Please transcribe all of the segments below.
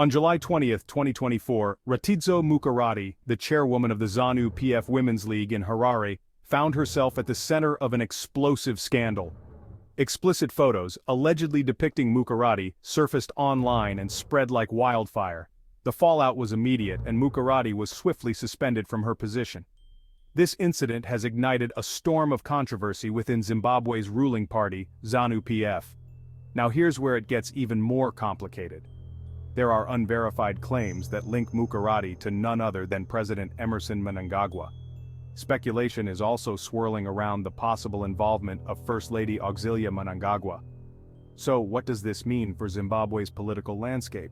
On July 20, 2024, Ratidzo Mukarati, the chairwoman of the ZANU-PF Women's League in Harare, found herself at the center of an explosive scandal. Explicit photos, allegedly depicting Mukarati, surfaced online and spread like wildfire. The fallout was immediate and Mukarati was swiftly suspended from her position. This incident has ignited a storm of controversy within Zimbabwe's ruling party, ZANU-PF. Now here's where it gets even more complicated. There are unverified claims that link Mukarati to none other than President Emmerson Mnangagwa. Speculation is also swirling around the possible involvement of First Lady Auxillia Mnangagwa. So what does this mean for Zimbabwe's political landscape?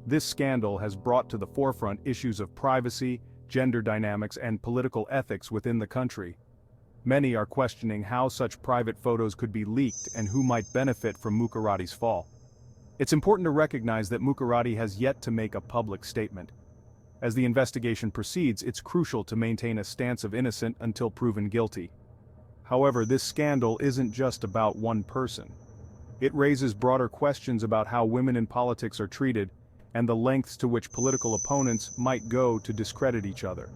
This scandal has brought to the forefront issues of privacy, gender dynamics and political ethics within the country. Many are questioning how such private photos could be leaked and who might benefit from Mukarati's fall. It's important to recognize that Mukarati has yet to make a public statement. As the investigation proceeds, it's crucial to maintain a stance of innocent until proven guilty. However, this scandal isn't just about one person. It raises broader questions about how women in politics are treated, and the lengths to which political opponents might go to discredit each other.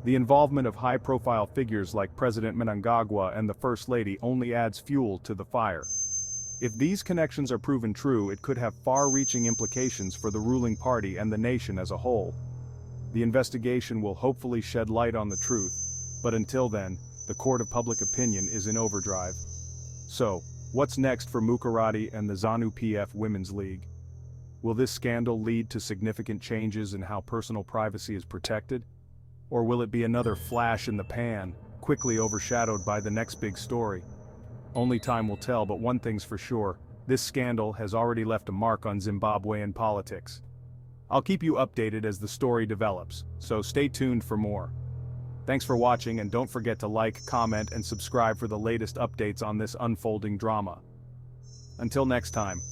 The involvement of high-profile figures like President Mnangagwa and the First Lady only adds fuel to the fire. If these connections are proven true, it could have far-reaching implications for the ruling party and the nation as a whole. The investigation will hopefully shed light on the truth, but until then, the court of public opinion is in overdrive. So, what's next for Mukarati and the ZANU-PF Women's League? Will this scandal lead to significant changes in how personal privacy is protected? Or will it be another flash in the pan, quickly overshadowed by the next big story? Only time will tell, but one thing's for sure, this scandal has already left a mark on Zimbabwean politics. I'll keep you updated as the story develops, so stay tuned for more. Thanks for watching and don't forget to like, comment and subscribe for the latest updates on this unfolding drama. Until next time.